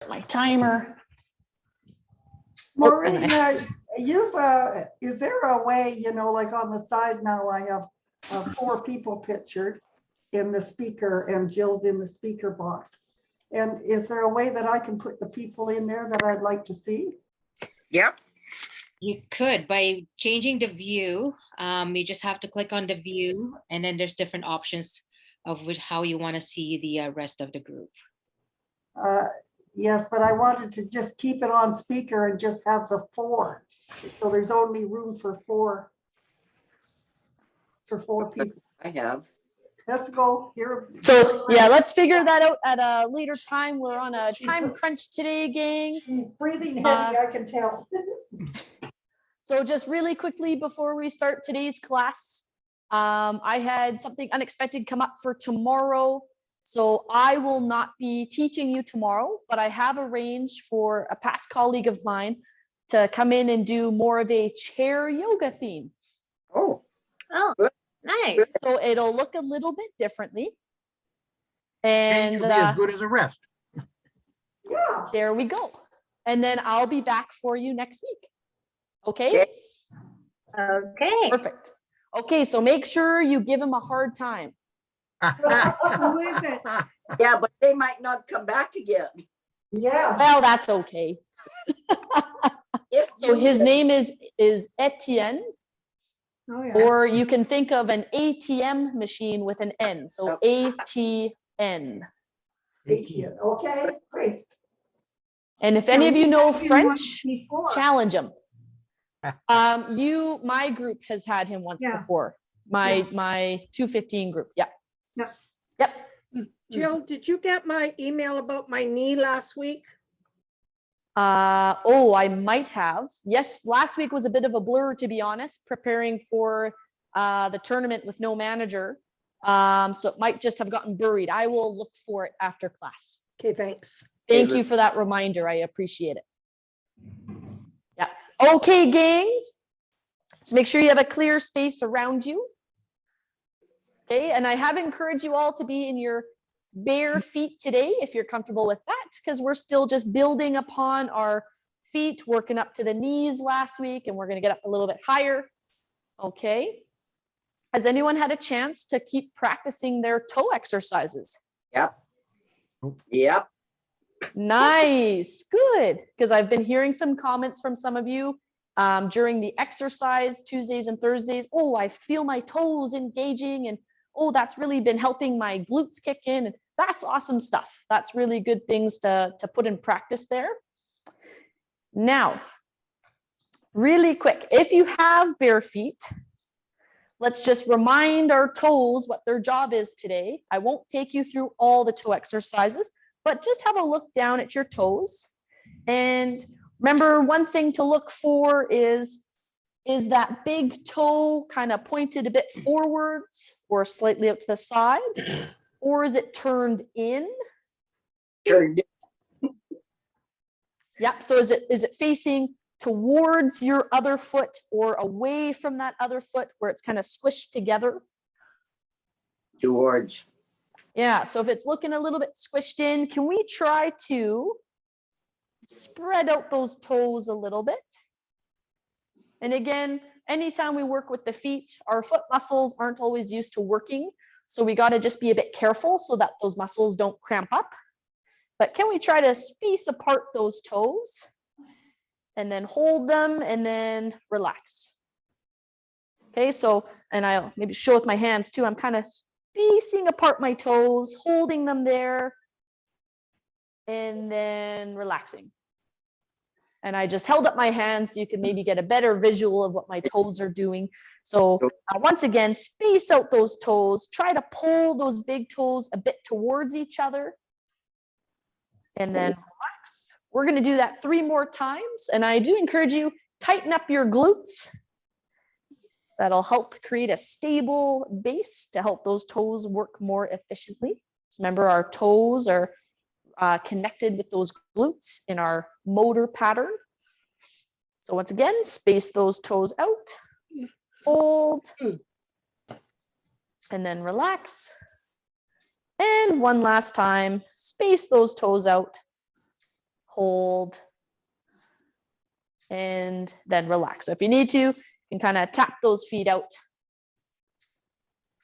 My timer. Maureen, is there a way, like on the side now, I have 4 people pictured in the speaker and Jill's in the speaker box. And is there a way that I can put the people in there that I'd like to see? Yep. You could by changing the view. You just have to click on the view, and then there's different options of how you want to see the rest of the group. Yes, but I wanted to just keep it on speaker and just have the 4. So there's only room for 4 people. I have. Let's go here. So yeah, let's figure that out at a later time. We're on a time crunch today, gang. She's breathing heavy, I can tell. So just really quickly before we start today's class, I had something unexpected come up for tomorrow. So I will not be teaching you tomorrow, but I have arranged for a past colleague of mine to come in and do more of a chair yoga theme. Oh, Nice. So it'll look a little bit differently. Change And will be as good as a rest. Yeah. there we go. And then I'll be back for you next week. Okay? Okay. Okay. Perfect. Okay, so make sure you give him a hard time. Who is it? yeah, but they might not come back again. Yeah. Well, that's okay. If So you- his name is Etienne, Oh, yeah. or you can think of an ATM machine with an N. So ATN. Okay, great. And if any of you know We've had him French, once before. challenge him. My group has had him once Yeah. before. My 215 group. Yeah. Yeah. Yep. Jill, did you get my email about my knee last week? Oh, I might have. Yes, last week was a bit of a blur, to be honest, preparing for the tournament with no manager. So it might just have gotten buried. I will look for it after class. Okay, thanks. Thank you for that reminder. I appreciate it. Yeah. Okay, gang. So make sure you have a clear space around you. Okay, and I have encouraged you all to be in your bare feet today, if you're comfortable with that, because we're still just building upon our feet, working up to the knees last week, and we're going to get up a little bit higher. Okay. Has anyone had a chance to keep practicing their toe exercises? Yep. Yep. Nice, good, because I've been hearing some comments from some of you during the exercise Tuesdays and Thursdays. Oh, I feel my toes engaging, and oh, that's really been helping my glutes kick in. And that's awesome stuff. That's really good things to put in practice there. Now, really quick, if you have bare feet, let's just remind our toes what their job is today. I won't take you through all the toe exercises, but just have a look down at your toes. And remember, one thing to look for is that big toe kind of pointed a bit forwards or slightly out to the side? Or is it turned in? Turned Yep. So is it facing towards your other foot or away from that other foot where it's kind of squished together? towards. Yeah. So if it's looking a little bit squished in, can we try to spread out those toes a little bit? And again, anytime we work with the feet, our foot muscles aren't always used to working. So we got to just be a bit careful so that those muscles don't cramp up. But can we try to space apart those toes and then hold them and then relax? Okay, so, and I'll maybe show with my hands too. I'm kind of spacing apart my toes, holding them there, and then relaxing. And I just held up my hands so you can maybe get a better visual of what my toes are doing. So once again, space out those toes, try to pull those big toes a bit towards each other. And then relax. We're going to do that 3 more times. And I do encourage you, tighten up your glutes. That'll help create a stable base to help those toes work more efficiently. So remember, our toes are connected with those glutes in our motor pattern. So once again, space those toes out, hold, and then relax. And one last time, space those toes out hold, and then relax. So if you need to, you can kind of tap those feet out.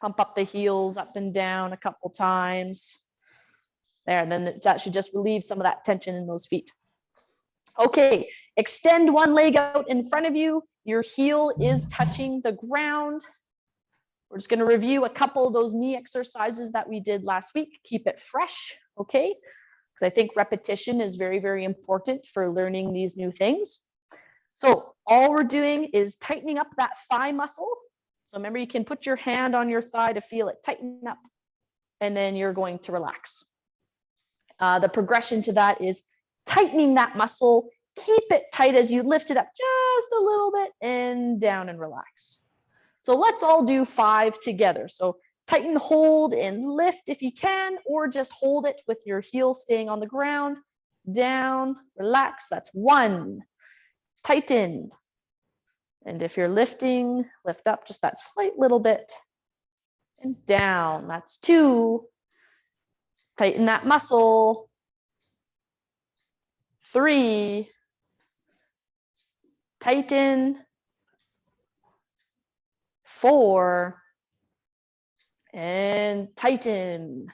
Pump up the heels up and down a couple times. There, and then that should just relieve some of that tension in those feet. Okay, extend one leg out in front of you. Your heel is touching the ground. We're just going to review a couple of those knee exercises that we did last week. Keep it fresh, okay? Because I think repetition is very, very important for learning these new things. So all we're doing is tightening up that thigh muscle. So remember, you can put your hand on your thigh to feel it tighten up, and then you're going to relax. The progression to that is tightening that muscle, keep it tight as you lift it up just a little bit and down and relax. So let's all do 5 together. So tighten, hold, and lift if you can, or just hold it with your heel staying on the ground. Down, relax, that's 1. Tighten. And if you're lifting, lift up just that slight little bit. And down, that's 2. Tighten that muscle. 3. Tighten. 4. And tighten.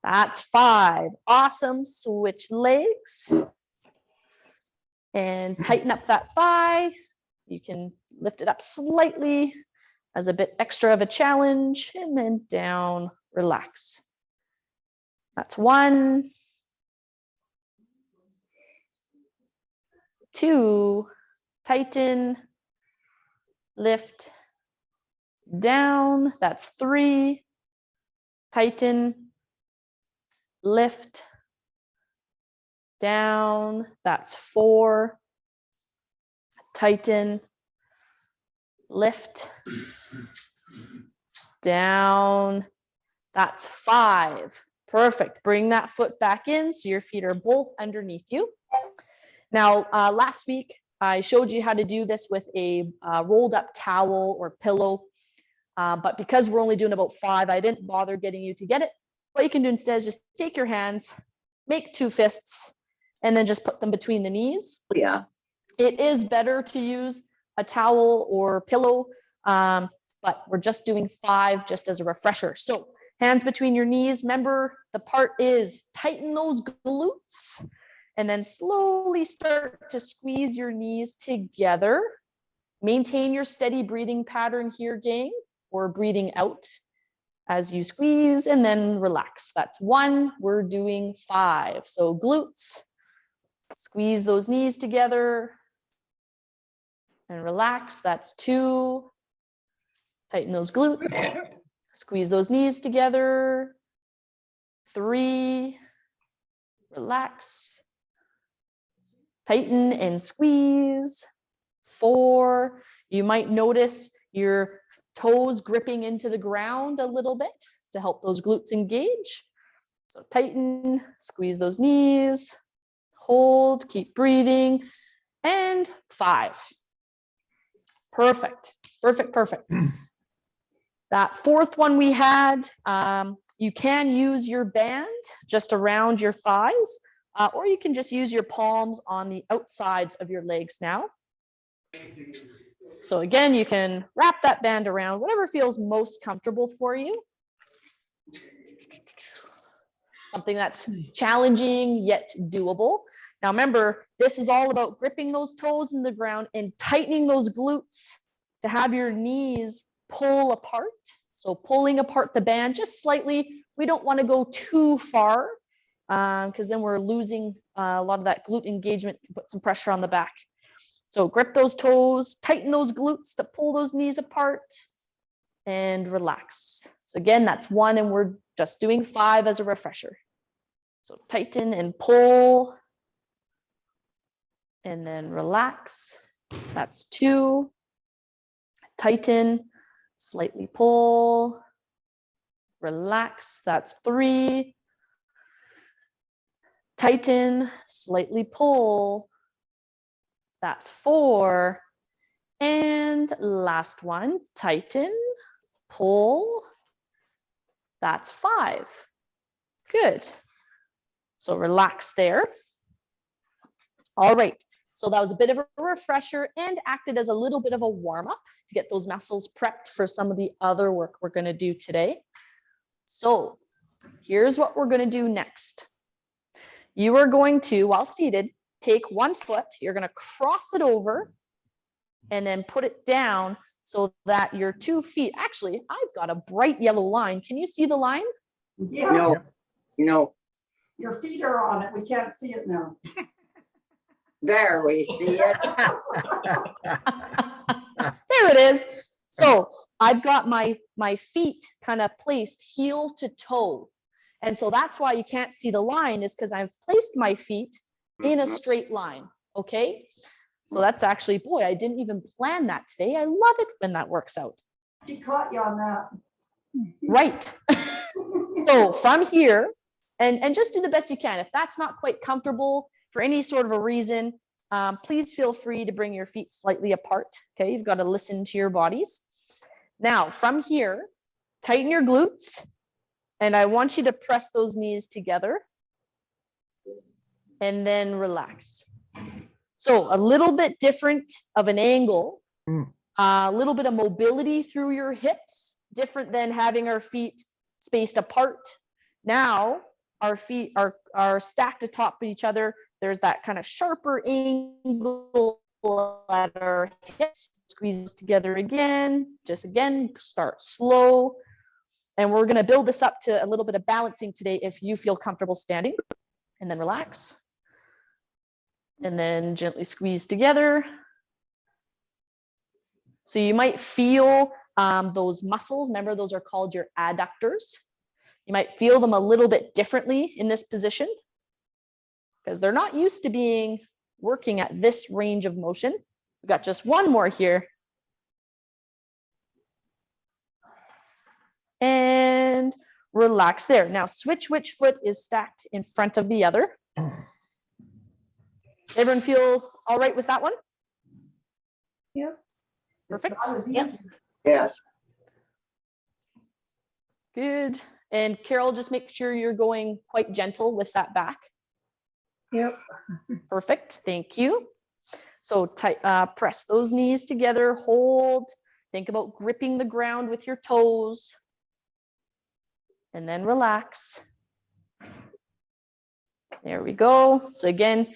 That's 5. Awesome. Switch legs. And tighten up that thigh. You can lift it up slightly as a bit extra of a challenge, and then down, relax. That's 1. 2, tighten, lift, down, that's 3, tighten, lift, down, that's 4, tighten, lift, down, that's 5. Perfect. Bring that foot back in so your feet are both underneath you. Now, last week, I showed you how to do this with a rolled up towel or pillow, but because we're only doing about 5, I didn't bother getting you to get it. What you can do instead is just take your hands, make 2 fists, and then just put them between the knees. Yeah. It is better to use a towel or pillow, but we're just doing 5 just as a refresher. So hands between your knees. Remember, the part is tighten those glutes and then slowly start to squeeze your knees together. Maintain your steady breathing pattern here, gang, or breathing out as you squeeze and then relax. That's 1. We're doing 5. So glutes, squeeze those knees together and relax. That's 2. Tighten those glutes, squeeze those knees together. 3, relax. Tighten and squeeze. 4, you might notice your toes gripping into the ground a little bit to help those glutes engage. So tighten, squeeze those knees, hold, keep breathing, and 5. Perfect, perfect, perfect. That 4th one we had, you can use your band just around your thighs, or you can just use your palms on the outsides of your legs now. So again, you can wrap that band around, whatever feels most comfortable for you. Something that's challenging yet doable. Now remember, this is all about gripping those toes in the ground and tightening those glutes to have your knees pull apart. So pulling apart the band just slightly. We don't want to go too far because then we're losing a lot of that glute engagement, put some pressure on the back. So grip those toes, tighten those glutes to pull those knees apart and relax. So again, that's 1, and we're just doing 5 as a refresher. So tighten and pull and then relax. That's 2. Tighten, slightly pull, relax. That's 3. Tighten, slightly pull. That's 4. And last one, tighten, pull. That's 5. Good. So relax there. All right, so that was a bit of a refresher and acted as a little bit of a warm-up to get those muscles prepped for some of the other work we're going to do today. So here's what we're going to do next. You are going to, while seated, take one foot, you're going to cross it over and then put it down so that your 2 feet, actually, I've got a bright yellow line. Can you see the line? Yeah, No, no, your feet are on it. We can't see it now. there we see it. There it is. So I've got my feet kind of placed heel to toe. And so that's why you can't see the line, is because I've placed my feet in a straight line. Okay. So that's actually, boy, I didn't even plan that today. I love it when that works out. She caught you on that. Right. So from here, and just do the best you can. If that's not quite comfortable for any sort of a reason, please feel free to bring your feet slightly apart. Okay, you've got to listen to your bodies. Now, from here, tighten your glutes, and I want you to press those knees together, and then relax. So a little bit different of an angle, a little bit of mobility through your hips, different than having our feet spaced apart. Now, our feet are stacked atop each other. There's that kind of sharper angle at our hips. Squeeze together again. Just again, start slow. And we're going to build this up to a little bit of balancing today if you feel comfortable standing. And then relax. And then gently squeeze together. So you might feel those muscles. Remember, those are called your adductors. You might feel them a little bit differently in this position because they're not used to being working at this range of motion. We've got just one more here. And relax there. Now switch which foot is stacked in front of the other. Everyone feel all right with that one? Yep. Perfect. Yep. Yes. Good. And Carol, just make sure you're going quite gentle with that back. Yep. Perfect. Thank you. So press those knees together, hold. Think about gripping the ground with your toes. And then relax. There we go. So again,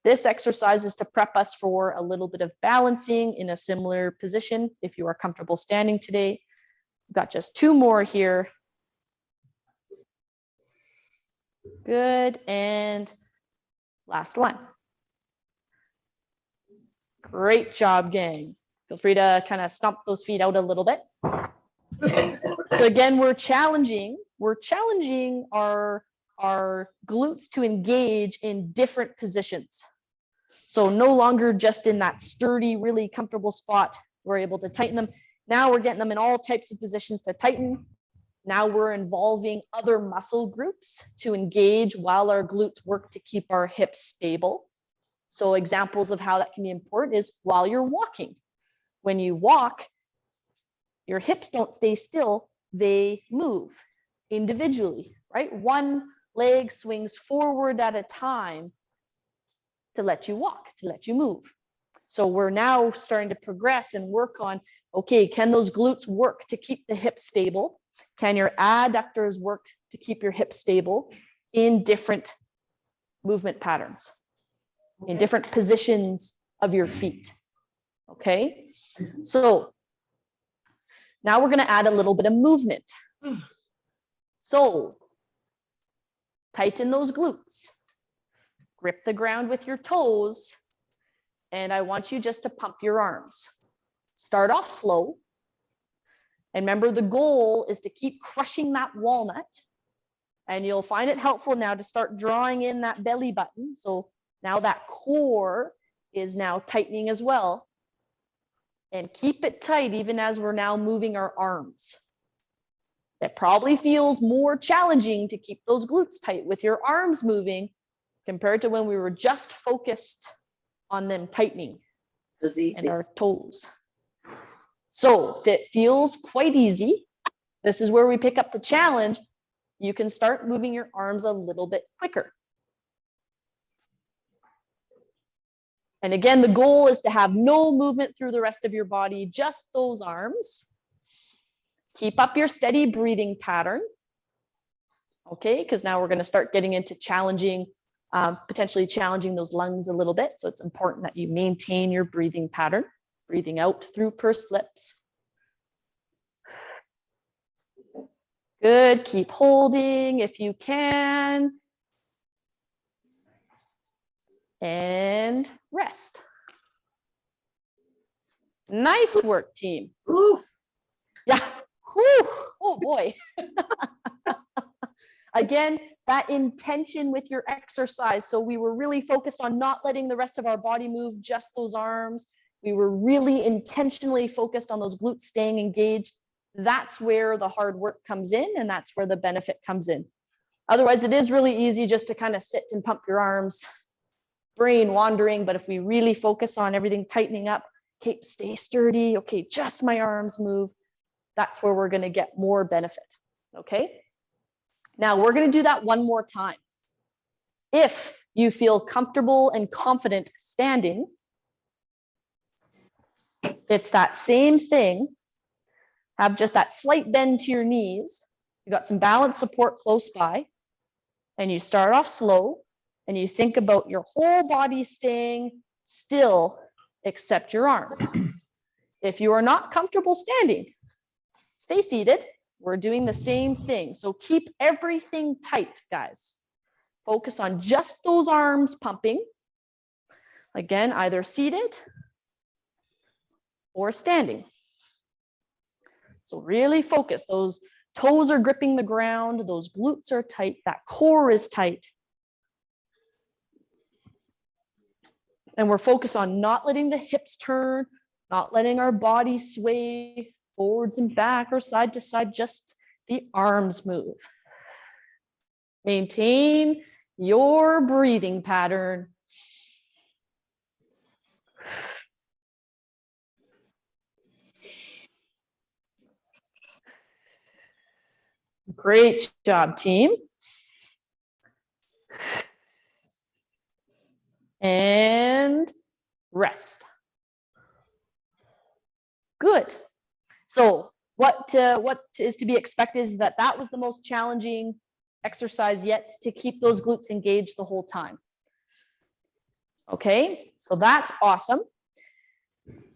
this exercise is to prep us for a little bit of balancing in a similar position if you are comfortable standing today. We've got just 2 more here. Good, and last one. Great job, gang. Feel free to kind of stomp those feet out a little bit. So again, we're challenging our glutes to engage in different positions. So no longer just in that sturdy, really comfortable spot, we're able to tighten them. Now we're getting them in all types of positions to tighten. Now we're involving other muscle groups to engage while our glutes work to keep our hips stable. So examples of how that can be important is while you're walking. When you walk, your hips don't stay still, they move individually, right? One leg swings forward at a time to let you walk, to let you move. So we're now starting to progress and work on, okay, can those glutes work to keep the hips stable? Can your adductors work to keep your hips stable in different movement patterns, in different positions of your feet? Okay, so now we're going to add a little bit of movement. So tighten those glutes, grip the ground with your toes, and I want you just to pump your arms. Start off slow. And remember, the goal is to keep crushing that walnut, and you'll find it helpful now to start drawing in that belly button. So now that core is now tightening as well. And keep it tight even as we're now moving our arms. It probably feels more challenging to keep those glutes tight with your arms moving compared to when we were just focused on them tightening and our toes. So if it feels quite easy, this is where we pick up the challenge. You can start moving your arms a little bit quicker. And again, the goal is to have no movement through the rest of your body, just those arms. Keep up your steady breathing pattern. Okay, because now we're going to start getting into challenging, potentially challenging those lungs a little bit. So it's important that you maintain your breathing pattern, breathing out through pursed lips. Good, keep holding if you can. And rest. Nice work, team. Oof. Yeah. Whew. Oh boy. Again, that intention with your exercise. So we were really focused on not letting the rest of our body move, just those arms. We were really intentionally focused on those glutes staying engaged. That's where the hard work comes in, and that's where the benefit comes in. Otherwise, it is really easy just to kind of sit and pump your arms, brain wandering. But if we really focus on everything tightening up, okay, stay sturdy. Okay, just my arms move. That's where we're going to get more benefit. Okay. Now we're going to do that one more time. If you feel comfortable and confident standing, it's that same thing. Have just that slight bend to your knees. You got some balance support close by, and you start off slow, and you think about your whole body staying still except your arms. If you are not comfortable standing, stay seated. We're doing the same thing. So keep everything tight, guys. Focus on just those arms pumping. Again, either seated or standing. So really focus. Those toes are gripping the ground. Those glutes are tight. That core is tight. And we're focused on not letting the hips turn, not letting our body sway forwards and back or side to side, just the arms move. Maintain your breathing pattern. Great job, team. And rest. Good. So what is to be expected is that was the most challenging exercise yet, to keep those glutes engaged the whole time. Okay, so that's awesome.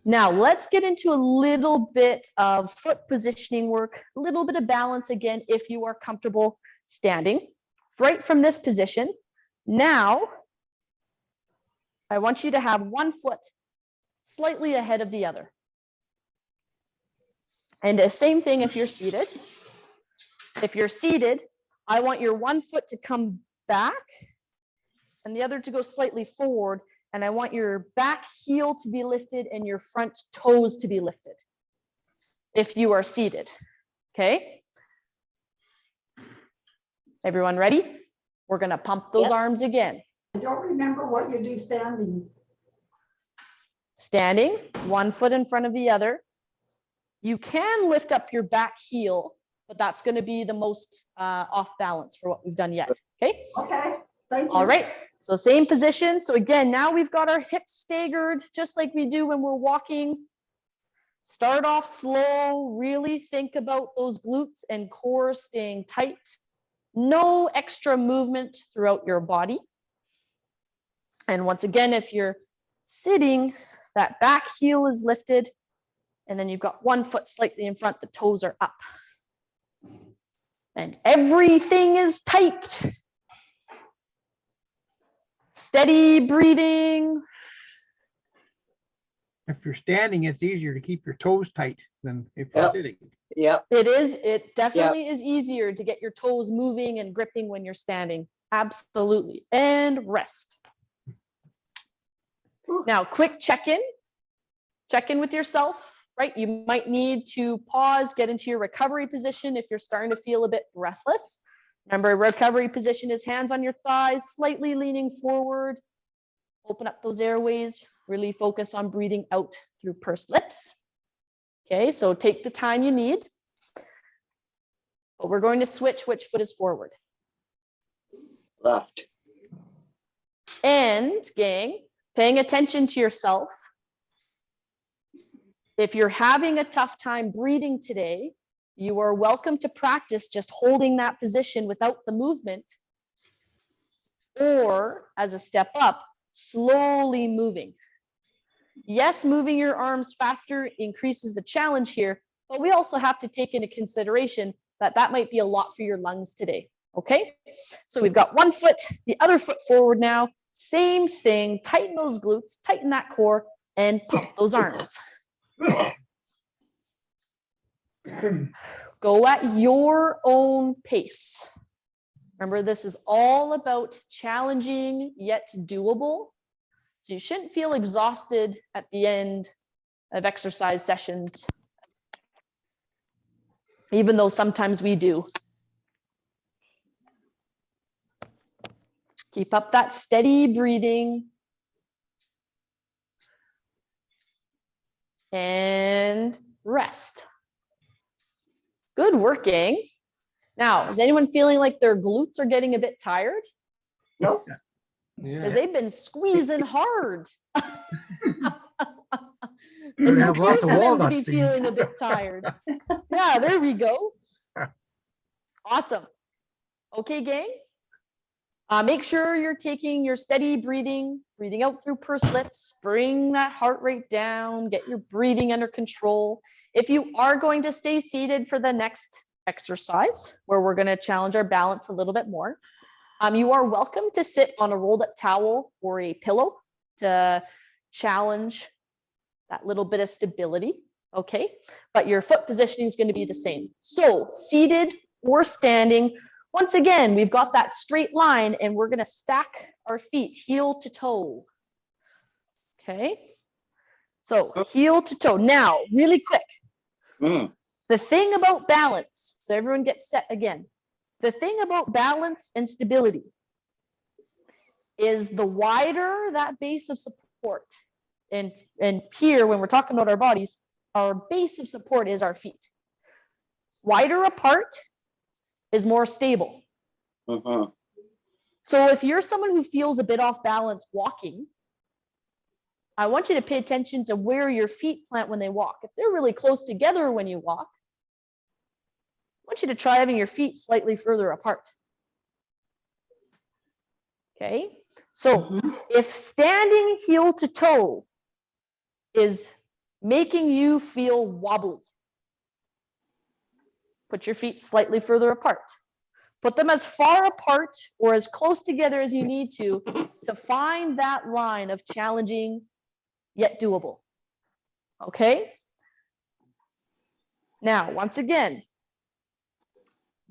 Now let's get into a little bit of foot positioning work, a little bit of balance again, if you are comfortable standing. Right from this position, now I want you to have one foot slightly ahead of the other. And the same thing if you're seated. If you're seated, I want your one foot to come back and the other to go slightly forward. And I want your back heel to be lifted and your front toes to be lifted if you are seated. Okay. Everyone ready? We're going to pump those arms again. I don't remember what you do standing. Standing, one foot in front of the other. You can lift up your back heel, but that's going to be the most off balance for what we've done yet. Okay. Okay, thank you. All right. So same position. So again, now we've got our hips staggered, just like we do when we're walking. Start off slow. Really think about those glutes and core staying tight. No extra movement throughout your body. And once again, if you're sitting, that back heel is lifted. And then you've got one foot slightly in front, the toes are up. And everything is tight. Steady breathing. If you're standing, it's easier to keep your toes tight than if you're Yep. sitting. Yep. It definitely is easier to get your toes moving and gripping when you're standing. Absolutely. And rest. Now, quick check-in. Check in with yourself, right? You might need to pause, get into your recovery position if you're starting to feel a bit breathless. Remember, recovery position is hands on your thighs, slightly leaning forward. Open up those airways. Really focus on breathing out through pursed lips. Okay, so take the time you need. But we're going to switch which foot is forward. Left. And, gang, paying attention to yourself. If you're having a tough time breathing today, you are welcome to practice just holding that position without the movement, or as a step up, slowly moving. Yes, moving your arms faster increases the challenge here, but we also have to take into consideration that that might be a lot for your lungs today, okay? So we've got one foot, the other foot forward now, same thing, tighten those glutes, tighten that core, and pump those arms. Go at your own pace. Remember, this is all about challenging yet doable. So you shouldn't feel exhausted at the end of exercise sessions, even though sometimes we do. Keep up that steady breathing. And rest. Good working. Now, is anyone feeling like their glutes are getting a bit tired? Nope. Because they've been squeezing hard. We It's have okay lots for of them to walnuts be to eat. feeling a bit tired. Yeah, there we go. Awesome. Okay, gang. Make sure you're taking your steady breathing out through pursed lips, bring that heart rate down, get your breathing under control. If you are going to stay seated for the next exercise, where we're going to challenge our balance a little bit more, you are welcome to sit on a rolled up towel or a pillow to challenge that little bit of stability, okay? But your foot positioning is going to be the same. So seated or standing, once again, we've got that straight line and we're going to stack our feet heel to toe. Okay. So heel to toe. Now, really quick. The thing about balance, so everyone gets set again. The thing about balance and stability is the wider that base of support, and here, when we're talking about our bodies, our base of support is our feet. Wider apart is more stable. So if you're someone who feels a bit off balance walking, I want you to pay attention to where your feet plant when they walk. If they're really close together when you walk, I want you to try having your feet slightly further apart. Okay, so if standing heel to toe is making you feel wobbly, put your feet slightly further apart. Put them as far apart or as close together as you need to find that line of challenging yet doable. Okay? Now, once again,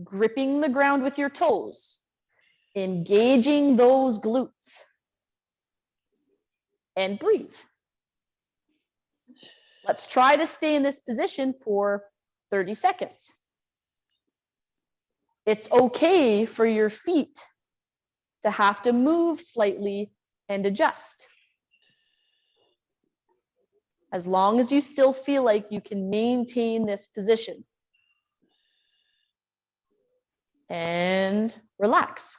gripping the ground with your toes, engaging those glutes, and breathe. Let's try to stay in this position for 30 seconds. It's okay for your feet to have to move slightly and adjust. As long as you still feel like you can maintain this position. And relax.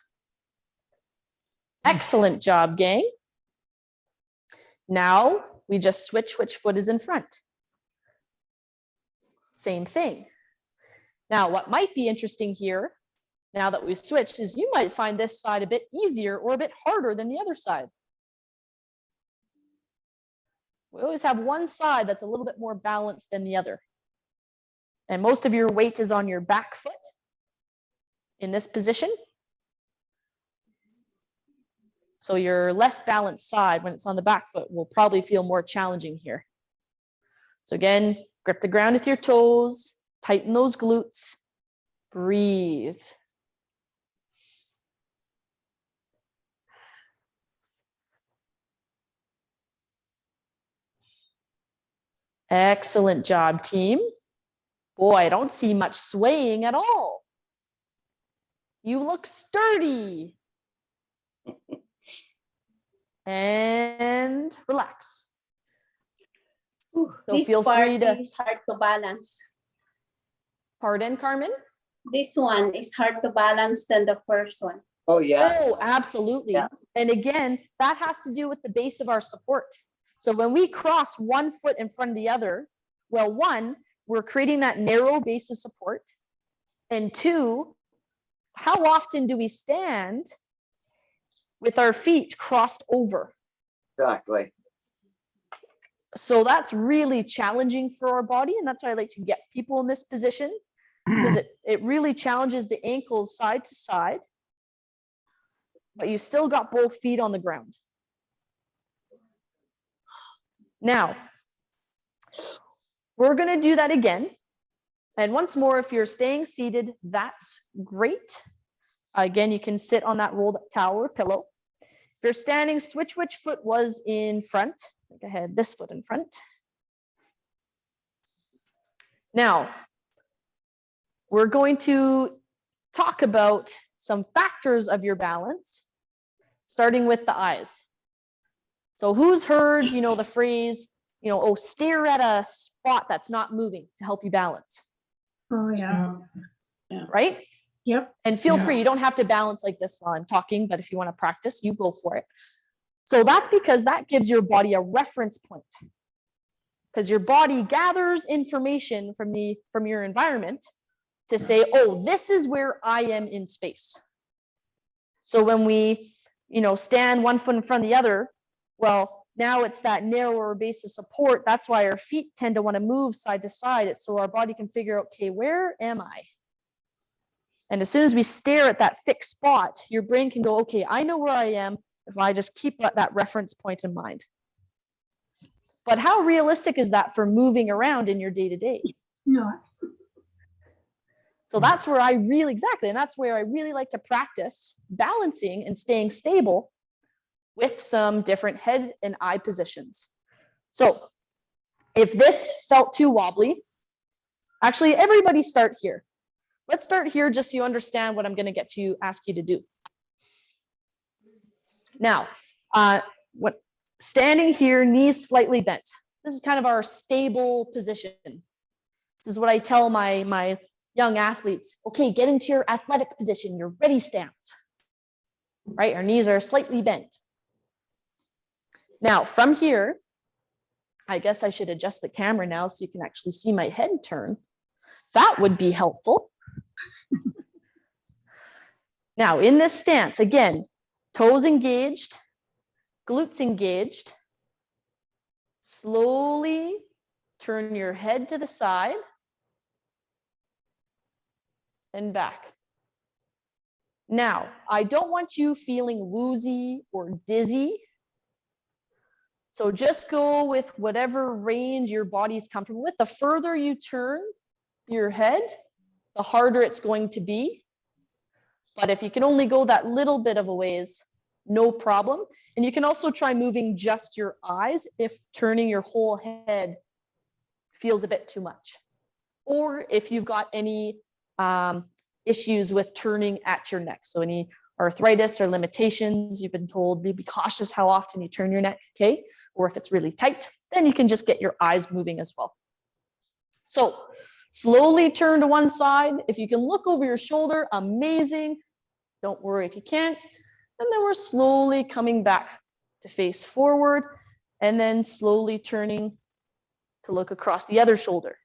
Excellent job, gang. Now we just switch which foot is in front. Same thing. Now, what might be interesting here, now that we've switched, is you might find this side a bit easier or a bit harder than the other side. We always have one side that's a little bit more balanced than the other. And most of your weight is on your back foot in this position. So your less balanced side, when it's on the back foot, will probably feel more challenging here. So again, grip the ground with your toes, tighten those glutes, breathe. Excellent job, team. Boy, I don't see much swaying at all. You look sturdy. And relax. So This feel part free to. is hard to balance. Pardon, Carmen? This one is hard to balance than the first one. Oh, yeah. Oh, absolutely. Yeah. And again, that has to do with the base of our support. So when we cross one foot in front of the other, well, one, we're creating that narrow base of support. And two, how often do we stand with our feet crossed over? Exactly. So that's really challenging for our body. And that's why I like to get people in this position, because it really challenges the ankles side to side, but you still got both feet on the ground. Now, we're going to do that again. And once more, if you're staying seated, that's great. Again, you can sit on that rolled up towel or pillow. If you're standing, switch which foot was in front. I think I had this foot in front. Now, we're going to talk about some factors of your balance, starting with the eyes. So who's heard, the phrase, oh, stare at a spot that's not moving to help you balance, Oh, yeah. right? Yep. And feel Yeah. free, you don't have to balance like this while I'm talking, but if you want to practice, you go for it. So that's because that gives your body a reference point, because your body gathers information from your environment to say, oh, this is where I am in space. So when we, stand one foot in front of the other, well, now it's that narrower base of support. That's why our feet tend to want to move side to side. It's so our body can figure out, okay, where am I? And as soon as we stare at that fixed spot, your brain can go, okay, I know where I am if I just keep that reference point in mind. But how realistic is that for moving around in your day-to-day? No. So that's where and that's where I really like to practice balancing and staying stable with some different head and eye positions. So if this felt too wobbly, actually everybody start here. Let's start here just so you understand what I'm going to ask you to do. Now, standing here, knees slightly bent. This is kind of our stable position. This is what I tell my young athletes. Okay, get into your athletic position, your ready stance. Right, our knees are slightly bent. Now, from here, I guess I should adjust the camera now so you can actually see my head turn. That would be helpful. Now, in this stance, again, toes engaged, glutes engaged. Slowly turn your head to the side and back. Now, I don't want you feeling woozy or dizzy. So just go with whatever range your body's comfortable with. The further you turn your head, the harder it's going to be. But if you can only go that little bit of a ways, no problem. And you can also try moving just your eyes if turning your whole head feels a bit too much. Or if you've got any issues with turning at your neck. So any arthritis or limitations, you've been told, be cautious how often you turn your neck, okay? Or if it's really tight, then you can just get your eyes moving as well. So slowly turn to one side. If you can look over your shoulder, amazing. Don't worry if you can't. And then we're slowly coming back to face forward and then slowly turning to look across the other shoulder.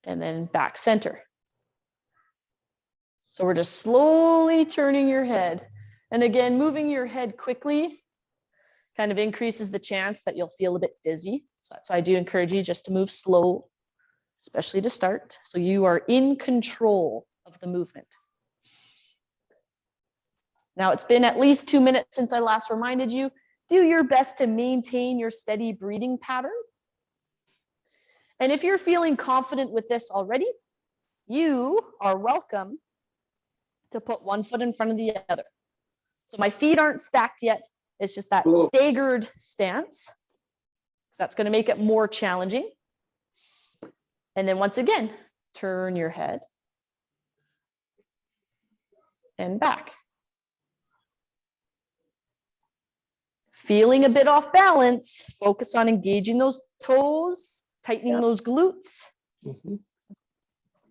And then back center. So we're just slowly turning your head. And again, moving your head quickly kind of increases the chance that you'll feel a bit dizzy. So that's why I do encourage you just to move slow, especially to start. So you are in control of the movement. Now it's been at least 2 minutes since I last reminded you. Do your best to maintain your steady breathing pattern. And if you're feeling confident with this already, you are welcome to put one foot in front of the other. So my feet aren't stacked yet. It's just that staggered stance. So that's going to make it more challenging. And then once again, turn your head and back. Feeling a bit off balance, focus on engaging those toes, tightening those glutes.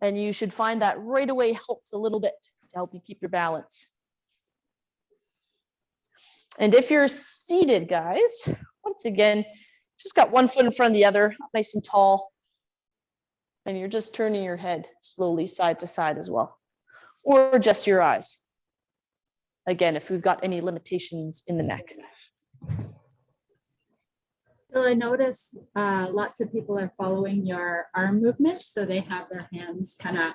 And you should find that right away helps a little bit to help you keep your balance. And if you're seated, guys, once again, just got one foot in front of the other, nice and tall. And you're just turning your head slowly side to side as well, or just your eyes. Again, if we've got any limitations in the neck. So I notice lots of people are following your arm movements, so they have their hands kind of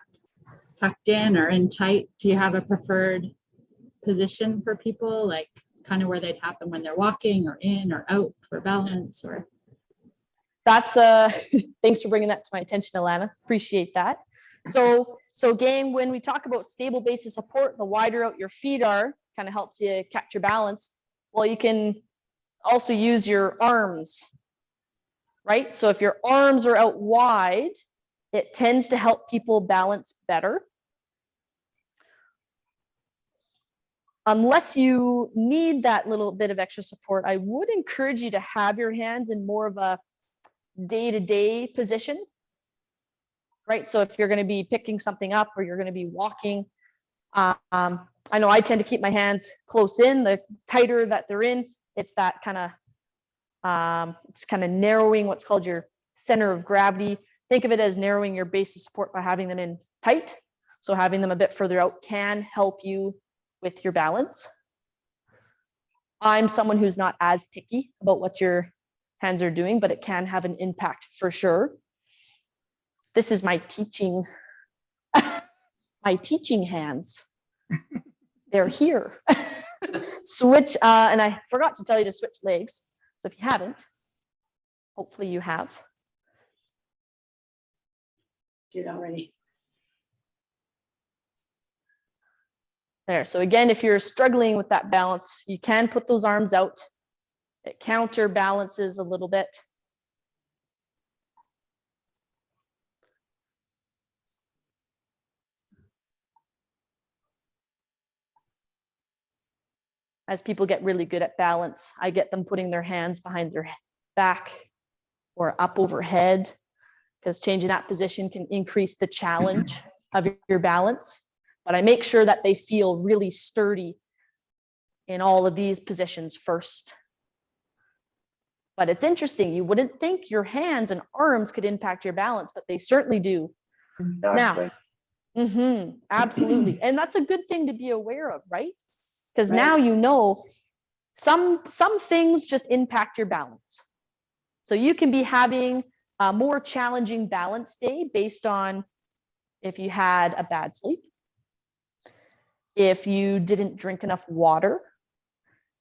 tucked in or in tight. Do you have a preferred position for people, like kind of where they'd happen when they're walking or in or out for balance? Or That's thanks for bringing that to my attention, Alana. Appreciate that. So again, when we talk about stable base of support, the wider out your feet are, kind of helps you catch your balance. Well, you can also use your arms, right? So if your arms are out wide, it tends to help people balance better. Unless you need that little bit of extra support, I would encourage you to have your hands in more of a day-to-day position, right? So if you're going to be picking something up or you're going to be walking, I know I tend to keep my hands close in. The tighter that they're in, it's that kind of narrowing what's called your center of gravity. Think of it as narrowing your base of support by having them in tight. So having them a bit further out can help you with your balance. I'm someone who's not as picky about what your hands are doing, but it can have an impact for sure. This is my teaching, my teaching hands. They're here. Switch, and I forgot to tell you to switch legs. So if you haven't, hopefully you have. did already. There. So again, if you're struggling with that balance, you can put those arms out. It counterbalances a little bit. As people get really good at balance, I get them putting their hands behind their back or up overhead, because changing that position can increase the challenge of your balance. But I make sure that they feel really sturdy in all of these positions first. But it's interesting, you wouldn't think your hands and arms could impact your balance, but they certainly do. Exactly. Now, absolutely. And that's a good thing to be aware of, right? Because Right. now you know some things just impact your balance. So you can be having a more challenging balance day based on if you had a bad sleep, if you didn't drink enough water,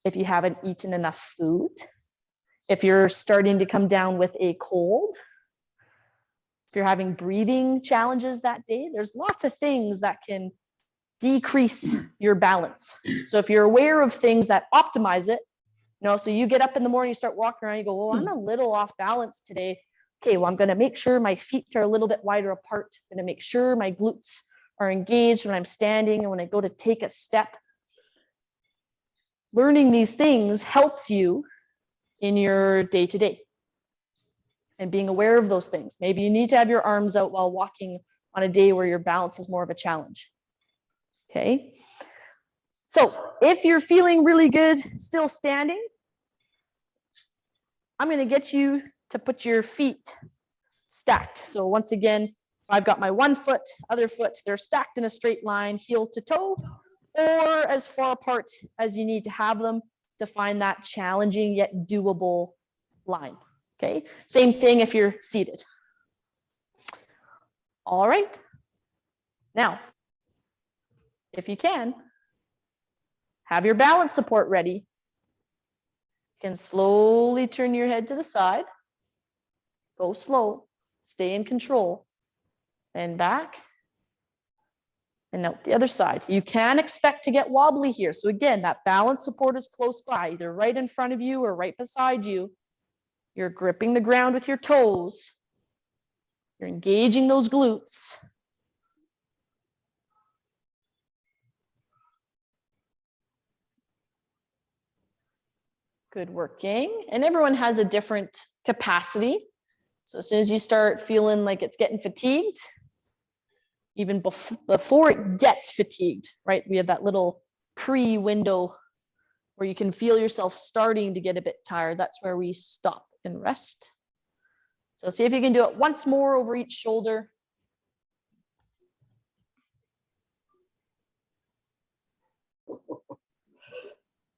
if you haven't eaten enough food, if you're starting to come down with a cold, if you're having breathing challenges that day. There's lots of things that can decrease your balance. So if you're aware of things that optimize it, so you get up in the morning, you start walking around, you go, well, I'm a little off balance today. Okay, well, I'm going to make sure my feet are a little bit wider apart. I'm going to make sure my glutes are engaged when I'm standing and when I go to take a step. Learning these things helps you in your day-to-day and being aware of those things. Maybe you need to have your arms out while walking on a day where your balance is more of a challenge. Okay. So if you're feeling really good still standing, I'm going to get you to put your feet stacked. So once again, I've got my one foot, other foot, they're stacked in a straight line, heel to toe, or as far apart as you need to have them to find that challenging yet doable line. Okay, same thing if you're seated. All right. Now, if you can, have your balance support ready. You can slowly turn your head to the side. Go slow, stay in control, and back. And out the other side. You can expect to get wobbly here. So again, that balance support is close by, either right in front of you or right beside you. You're gripping the ground with your toes. You're engaging those glutes. Good work, gang. And everyone has a different capacity. So as soon as you start feeling like it's getting fatigued, even before it gets fatigued, right? We have that little pre-window where you can feel yourself starting to get a bit tired. That's where we stop and rest. So see if you can do it once more over each shoulder.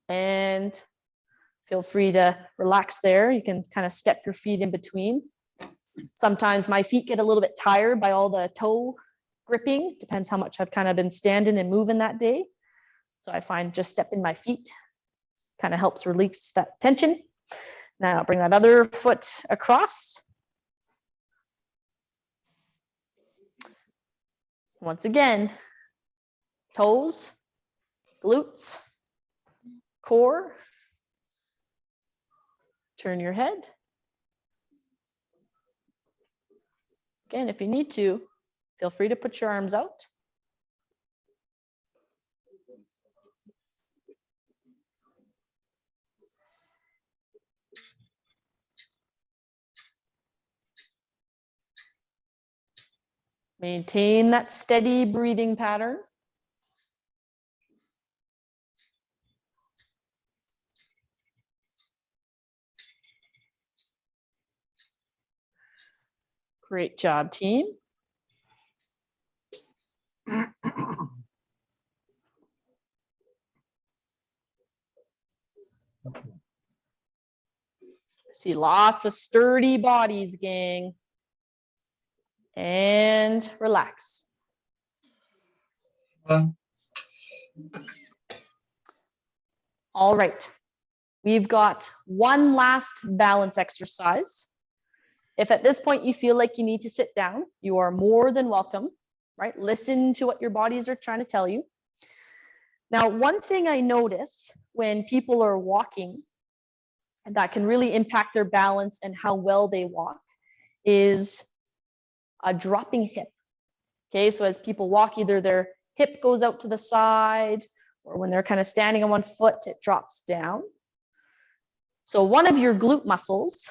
And feel free to relax there. You can kind of step your feet in between. Sometimes my feet get a little bit tired by all the toe gripping. Depends how much I've kind of been standing and moving that day. So I find just stepping my feet kind of helps release that tension. Now bring that other foot across. Once again, toes, glutes, core. Turn your head. Again, if you need to, feel free to put your arms out. Maintain that steady breathing pattern. Great job, team. See lots of sturdy bodies, gang. And relax. All right. We've got one last balance exercise. If at this point you feel like you need to sit down, you are more than welcome, right? Listen to what your bodies are trying to tell you. Now, one thing I notice when people are walking that can really impact their balance and how well they walk is a dropping hip. Okay, so as people walk, either their hip goes out to the side, or when they're kind of standing on one foot, it drops down. So one of your glute muscles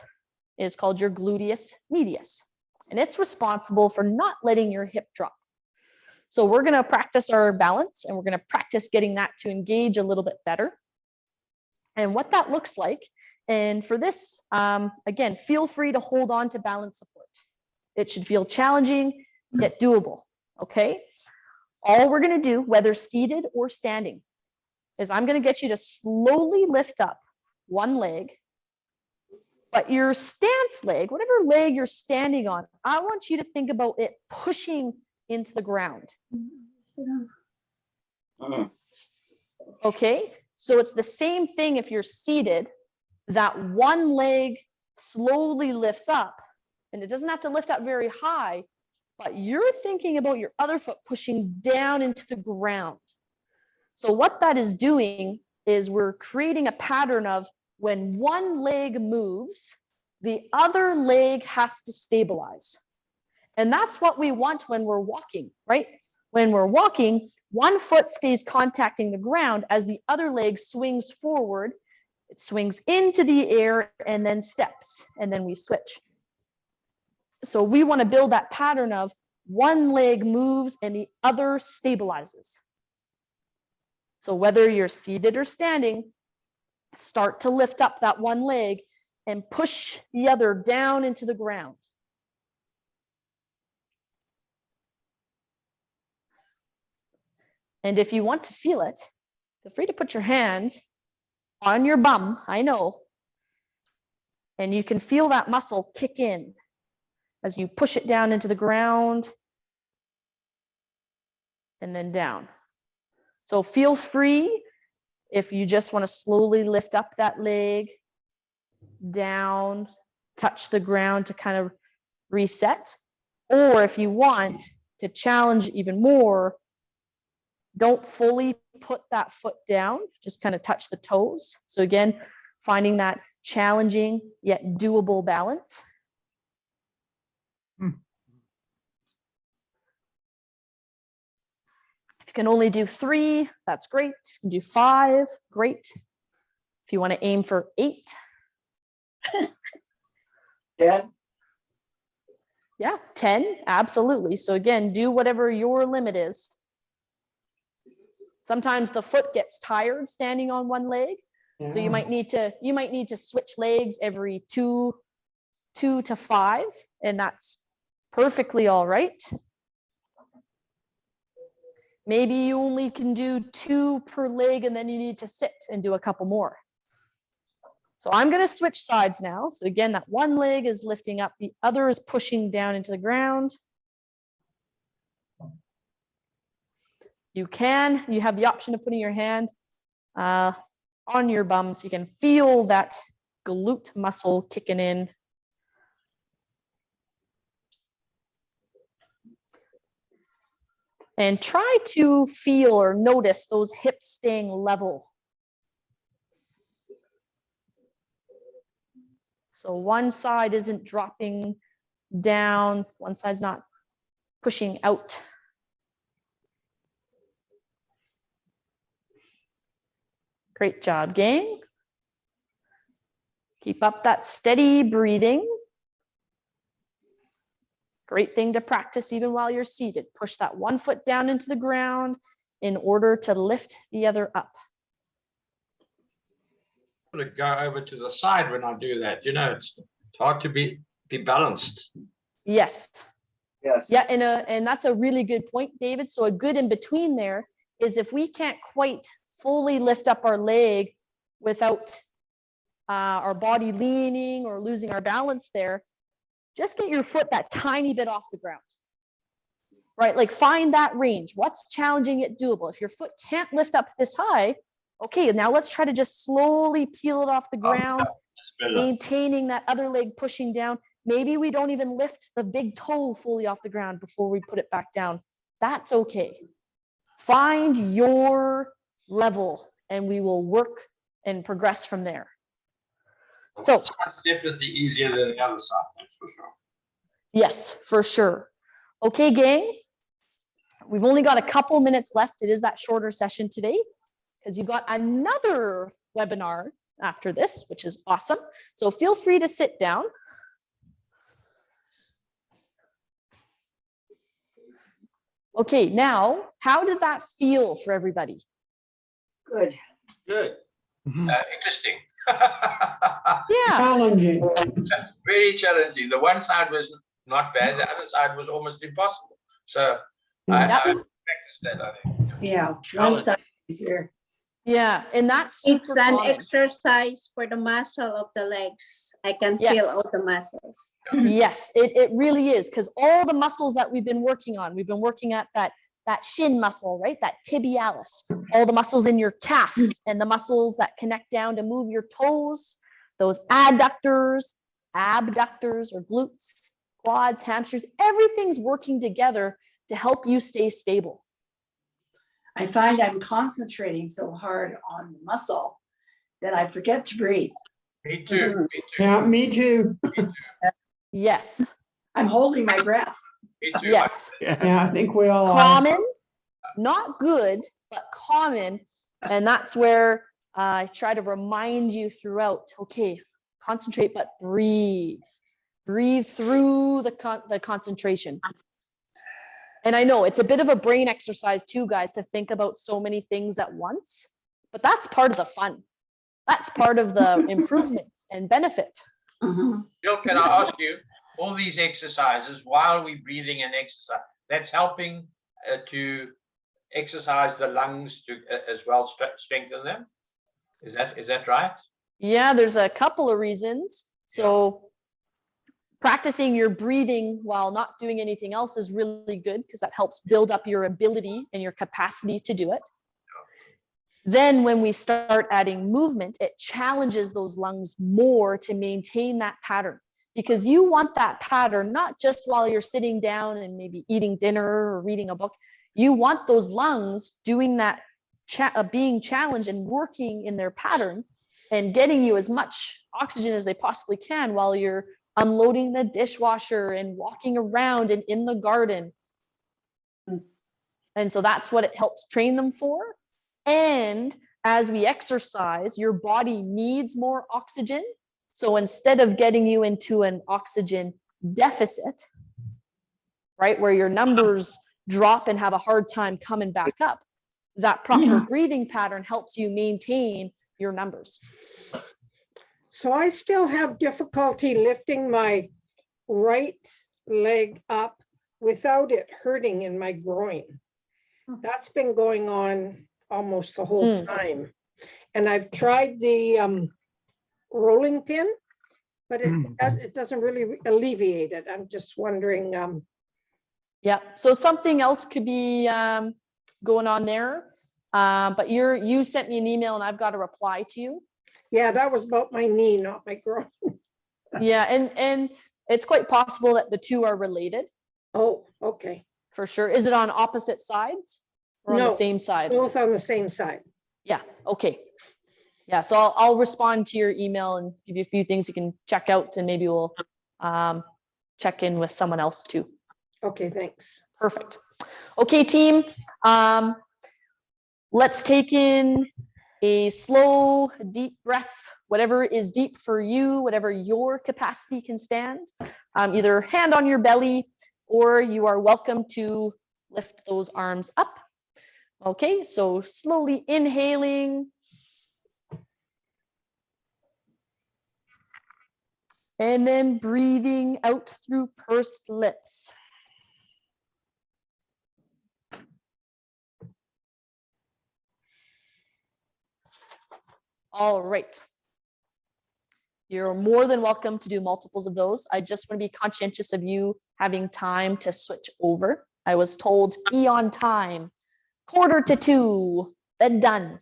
is called your gluteus medius, and it's responsible for not letting your hip drop. So we're going to practice our balance, and we're going to practice getting that to engage a little bit better. And what that looks like, and for this, again, feel free to hold on to balance support. It should feel challenging, yet doable, okay? All we're going to do, whether seated or standing, is I'm going to get you to slowly lift up one leg, but your stance leg, whatever leg you're standing on, I want you to think about it pushing into the ground. Okay, so it's the same thing if you're seated, that one leg slowly lifts up, and it doesn't have to lift up very high, but you're thinking about your other foot pushing down into the ground. So what that is doing is we're creating a pattern of when one leg moves, the other leg has to stabilize. And that's what we want when we're walking, right? When we're walking, one foot stays contacting the ground as the other leg swings forward. It swings into the air and then steps, and then we switch. So we want to build that pattern of one leg moves and the other stabilizes. So whether you're seated or standing, start to lift up that one leg and push the other down into the ground. And if you want to feel it, feel free to put your hand on your bum, I know, and you can feel that muscle kick in as you push it down into the ground and then down. So feel free, if you just want to slowly lift up that leg, down, touch the ground to kind of reset. Or if you want to challenge even more, don't fully put that foot down, just kind of touch the toes. So again, finding that challenging yet doable balance. If you can only do 3, that's great. If you can do 5, great. If you want to aim for 8. Dad, Yeah, 10, absolutely. So again, do whatever your limit is. Sometimes the foot gets tired standing on one leg. So you might need to switch legs every two to 5, and that's perfectly all right. Maybe you only can do 2 per leg, and then you need to sit and do a couple more. So I'm going to switch sides now. So again, that one leg is lifting up, the other is pushing down into the ground. You have the option of putting your hand on your bum so you can feel that glute muscle kicking in. And try to feel or notice those hips staying level. So one side isn't dropping down, one side's not pushing out. Great job, gang. Keep up that steady breathing. Great thing to practice even while you're seated. Push that one foot down into the ground in order to lift the other up. To go over to the side when I do that. You know, it's hard to be balanced. Yes. Yes. Yeah, and that's a really good point, David. So a good in between there is if we can't quite fully lift up our leg without our body leaning or losing our balance there, just get your foot that tiny bit off the ground, right? Like find that range. What's challenging yet doable? If your foot can't lift up this high, okay, now let's try to just slowly peel it off the ground, maintaining that other leg pushing down. Maybe we don't even lift the big toe fully off the ground before we put it back down. That's okay. Find your level and we will work and progress from there. So it's definitely easier than the other side, that's for sure. yes, for sure. Okay, gang, we've only got a couple minutes left. It is that shorter session today because you got another webinar after this, which is awesome. So feel free to sit down. Okay, now, how did that feel for everybody? Good. Good. Mhm. Interesting. Yeah, Challenging. Very challenging. The one side was not bad. The other side was almost impossible. So I practiced that, I think. Yeah, Challenge. one side easier. yeah, and that's It's super an common. exercise for the muscle of the legs. I can feel Yes. all the muscles. Yes, it really is, because all the muscles that we've been working on, we've been working at that shin muscle, right? That tibialis, all the muscles in your calf and the muscles that connect down to move your toes, those adductors, abductors or glutes, quads, hamstrings, everything's working together to help you stay stable. I find I'm concentrating so hard on the muscle that I forget to breathe. Me too. Me too. Yeah, me too. Yes, I'm holding my breath. Me too. yes. Yeah, I think we all are. Common, not good, but common. And that's where I try to remind you throughout, okay, concentrate, but breathe. Breathe through the concentration. And I know it's a bit of a brain exercise too, guys, to think about so many things at once, but that's part of the fun. That's part of the improvement and benefit. Jill, can I ask you, all these exercises while we're breathing and exercise, that's helping to exercise the lungs to as well, strengthen them? Is that right? Yeah, there's a couple of reasons. So practicing your breathing while not doing anything else is really good because that helps build up your ability and your capacity to do it. Then when we start adding movement, it challenges those lungs more to maintain that pattern, because you want that pattern not just while you're sitting down and maybe eating dinner or reading a book. You want those lungs doing that, being challenged and working in their pattern and getting you as much oxygen as they possibly can while you're unloading the dishwasher and walking around and in the garden. And so that's what it helps train them for. And as we exercise, your body needs more oxygen. So instead of getting you into an oxygen deficit, right? Where your numbers drop and have a hard time coming back up. That proper breathing pattern helps you maintain your numbers. So I still have difficulty lifting my right leg up without it hurting in my groin. That's been going on almost the whole time. And I've tried the rolling pin, but it doesn't really alleviate it. I'm just wondering. Yeah, so something else could be going on there. But you sent me an email and I've got to reply to you. Yeah, that was about my knee, not my groin. Yeah, and it's quite possible that the two are related. Oh, okay. For sure. Is it on opposite sides or on the No, same side? both on the same side. Yeah, okay. Yeah, so I'll respond to your email and give you a few things you can check out, and maybe we'll check in with someone else too. Okay, thanks. Perfect. Okay, team. Let's take in a slow, deep breath, whatever is deep for you, whatever your capacity can stand. Either hand on your belly, or you are welcome to lift those arms up. Okay, so slowly inhaling. And then breathing out through pursed lips. All right. You're more than welcome to do multiples of those. I just want to be conscientious of you having time to switch over. I was told be on time, 1:45, then done.